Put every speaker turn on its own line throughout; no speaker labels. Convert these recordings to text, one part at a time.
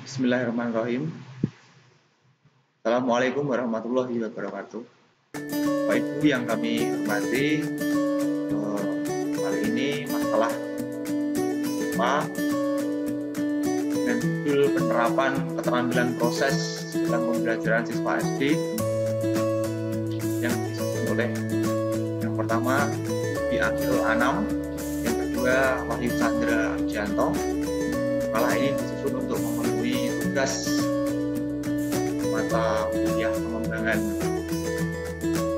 Bismillahirrahmanirrahim. Assalamualaikum warahmatullahi wabarakatuh. Bapak Ibu yang kami hormati, kali ini masalah apa dengan judul penerapan keterampilan proses dalam pembelajaran siswa SD yang disusun oleh yang pertama di Akhil Anam, yang kedua Wahyu Chandra Arjanto. Masalah ini disusun untuk memenuhi tugas mata kuliah pengembangan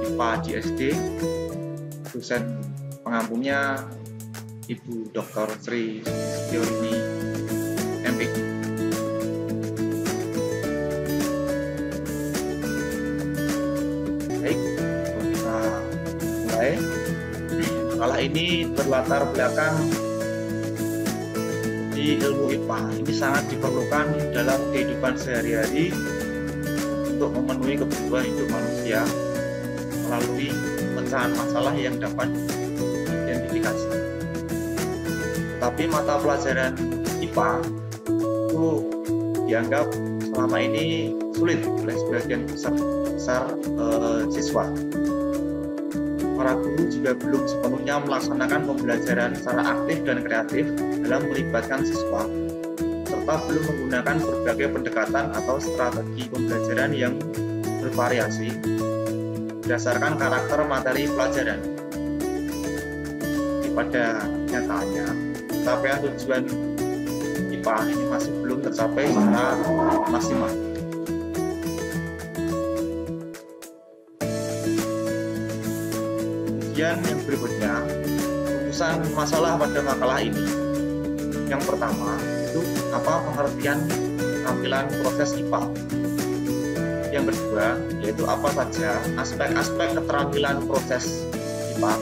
IPA di SD. Dosen pengampunya Ibu Dr. Sri Setiawati MPD. Baik, kita mulai. Makalah ini berlatar belakang di ilmu IPA. Ini sangat diperlukan dalam kehidupan sehari-hari untuk memenuhi kebutuhan hidup manusia melalui pemecahan masalah yang dapat diidentifikasi. Tetapi mata pelajaran IPA itu dianggap selama ini sulit oleh sebagian besar siswa. Para guru juga belum sepenuhnya melaksanakan pembelajaran secara aktif dan kreatif dalam melibatkan siswa, serta belum menggunakan berbagai pendekatan atau strategi pembelajaran yang bervariasi berdasarkan karakter materi pelajaran. Pada nyatanya, capaian tujuan IPA ini masih belum tercapai secara maksimal. Kemudian yang berikutnya, rumusan masalah pada makalah ini. Yang pertama, itu apa pengertian keterampilan proses IPA. Yang kedua, yaitu apa saja aspek-aspek keterampilan proses IPA.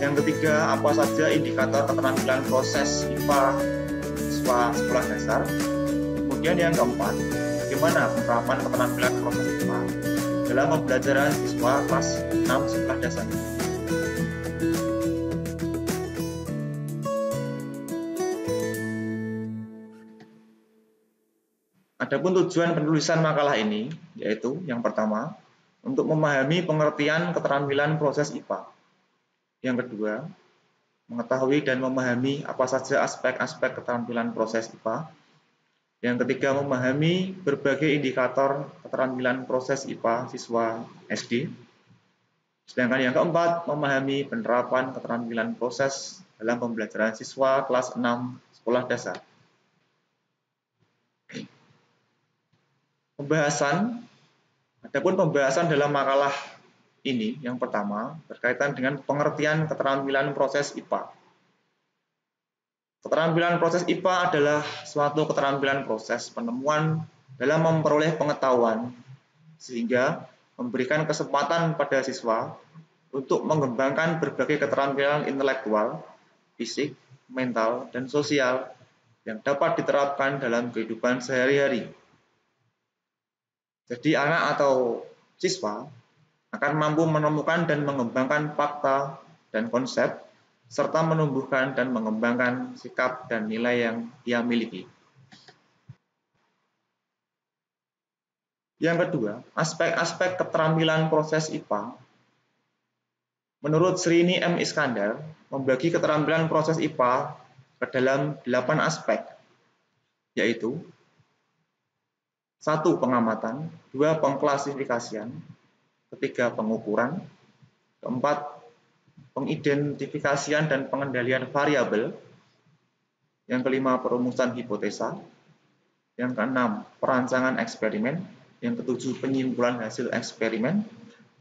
Yang ketiga, apa saja indikator keterampilan proses IPA siswa sekolah dasar. Kemudian yang keempat, bagaimana penerapan keterampilan proses IPA dalam pembelajaran siswa kelas 6 sekolah dasar. Adapun tujuan penulisan makalah ini yaitu yang pertama, untuk memahami pengertian keterampilan proses IPA. Yang kedua, mengetahui dan memahami apa saja aspek-aspek keterampilan proses IPA. Yang ketiga, memahami berbagai indikator keterampilan proses IPA siswa SD. Sedangkan yang keempat, memahami penerapan keterampilan proses dalam pembelajaran siswa kelas 6 sekolah dasar. Adapun pembahasan dalam makalah ini yang pertama berkaitan dengan pengertian keterampilan proses IPA. Keterampilan proses IPA adalah suatu keterampilan proses penemuan dalam memperoleh pengetahuan sehingga memberikan kesempatan pada siswa untuk mengembangkan berbagai keterampilan intelektual, fisik, mental, dan sosial yang dapat diterapkan dalam kehidupan sehari-hari. Jadi anak atau siswa akan mampu menemukan dan mengembangkan fakta dan konsep, serta menumbuhkan dan mengembangkan sikap dan nilai yang ia miliki. Yang kedua, aspek-aspek keterampilan proses IPA. Menurut Srini M. Iskandar, membagi keterampilan proses IPA ke dalam 8 aspek, yaitu 1. Pengamatan, 2. Pengklasifikasian, 3. Pengukuran, 4. Pengidentifikasian dan pengendalian variabel, yang kelima perumusan hipotesa, yang keenam perancangan eksperimen, yang ketujuh penyimpulan hasil eksperimen,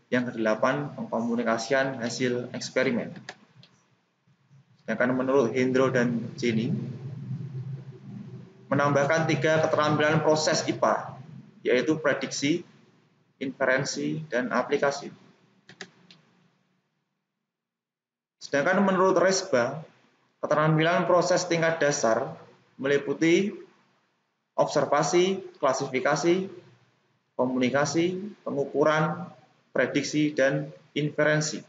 yang kedelapan pengkomunikasian hasil eksperimen. Sedangkan menurut Hendro dan Jenny, menambahkan 3 keterampilan proses IPA, yaitu prediksi, inferensi, dan aplikasi. Sedangkan menurut Resba, keterampilan proses tingkat dasar meliputi observasi, klasifikasi, komunikasi, pengukuran, prediksi, dan inferensi.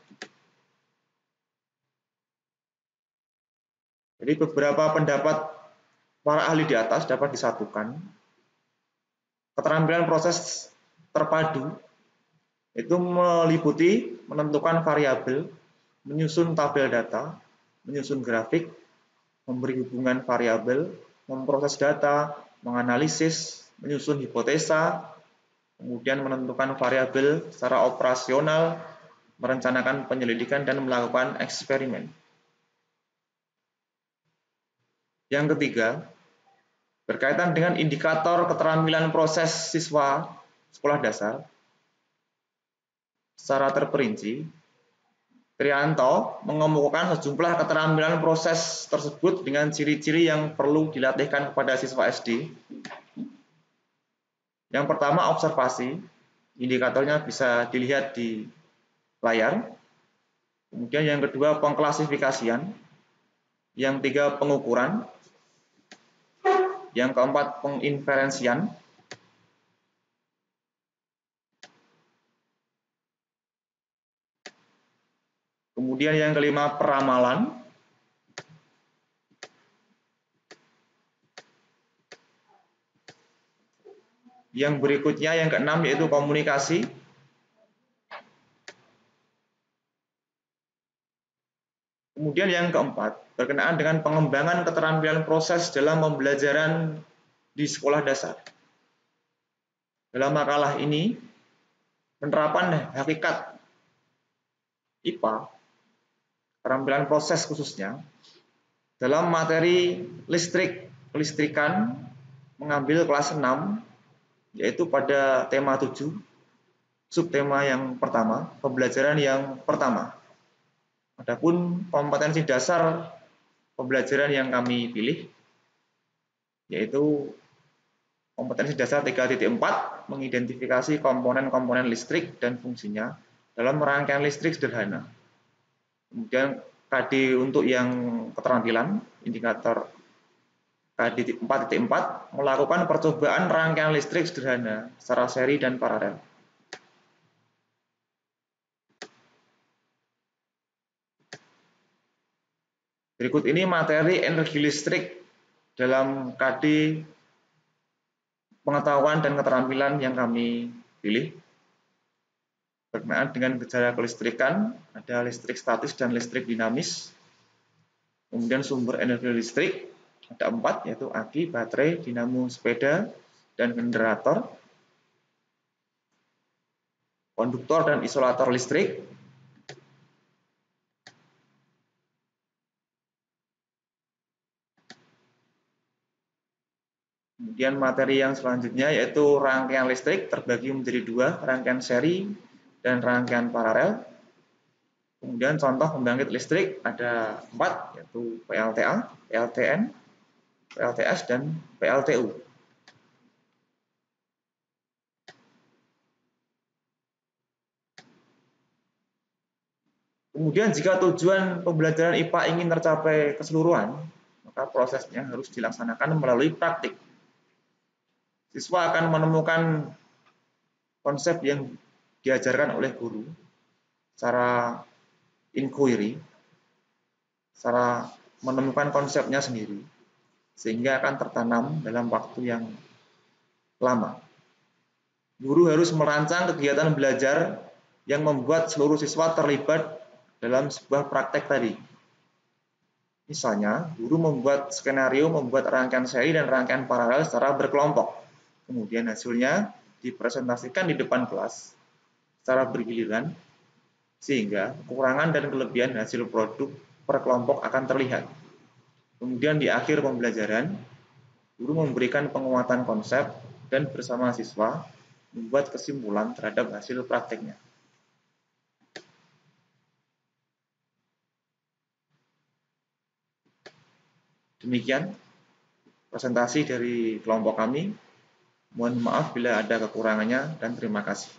Jadi beberapa pendapat para ahli di atas dapat disatukan. Keterampilan proses terpadu itu meliputi menentukan variabel, menyusun tabel data, menyusun grafik, memberi hubungan variabel, memproses data, menganalisis, menyusun hipotesa, kemudian menentukan variabel secara operasional, merencanakan penyelidikan, dan melakukan eksperimen. Yang ketiga, berkaitan dengan indikator keterampilan proses siswa sekolah dasar, secara terperinci, Trianto mengemukakan sejumlah keterampilan proses tersebut dengan ciri-ciri yang perlu dilatihkan kepada siswa SD. Yang pertama, observasi. Indikatornya bisa dilihat di layar. Kemudian yang kedua, pengklasifikasian. Yang tiga, pengukuran. Yang keempat, penginferensian. Kemudian yang kelima, peramalan. Yang berikutnya, yang keenam, yaitu komunikasi. Kemudian yang keempat, berkenaan dengan pengembangan keterampilan proses dalam pembelajaran di sekolah dasar. Dalam makalah ini, penerapan hakikat IPA, keterampilan proses khususnya, dalam materi kelistrikan mengambil kelas 6, yaitu pada tema 7, subtema yang pertama, pembelajaran yang pertama. Adapun kompetensi dasar pembelajaran yang kami pilih, yaitu kompetensi dasar 3.4, mengidentifikasi komponen-komponen listrik dan fungsinya dalam rangkaian listrik sederhana. Kemudian KD untuk yang keterampilan, indikator KD 4.4, melakukan percobaan rangkaian listrik sederhana secara seri dan paralel. Berikut ini materi energi listrik dalam KD pengetahuan dan keterampilan yang kami pilih. Berkenaan dengan gejala kelistrikan, ada listrik statis dan listrik dinamis. Kemudian sumber energi listrik, ada 4, yaitu aki, baterai, dinamo sepeda, dan generator. Konduktor dan isolator listrik. Kemudian materi yang selanjutnya yaitu rangkaian listrik terbagi menjadi 2, rangkaian seri dan rangkaian paralel. Kemudian contoh pembangkit listrik ada 4, yaitu PLTA, PLTN, PLTS, dan PLTU. Kemudian jika tujuan pembelajaran IPA ingin tercapai keseluruhan, maka prosesnya harus dilaksanakan melalui praktik. Siswa akan menemukan konsep yang diajarkan oleh guru secara inquiry, secara menemukan konsepnya sendiri, sehingga akan tertanam dalam waktu yang lama. Guru harus merancang kegiatan belajar yang membuat seluruh siswa terlibat dalam sebuah praktek tadi. Misalnya, guru membuat skenario, membuat rangkaian seri dan rangkaian paralel secara berkelompok. Kemudian hasilnya dipresentasikan di depan kelas secara bergiliran, sehingga kekurangan dan kelebihan hasil produk per kelompok akan terlihat. Kemudian di akhir pembelajaran, guru memberikan penguatan konsep dan bersama siswa membuat kesimpulan terhadap hasil prakteknya. Demikian presentasi dari kelompok kami. Mohon maaf bila ada kekurangannya dan terima kasih.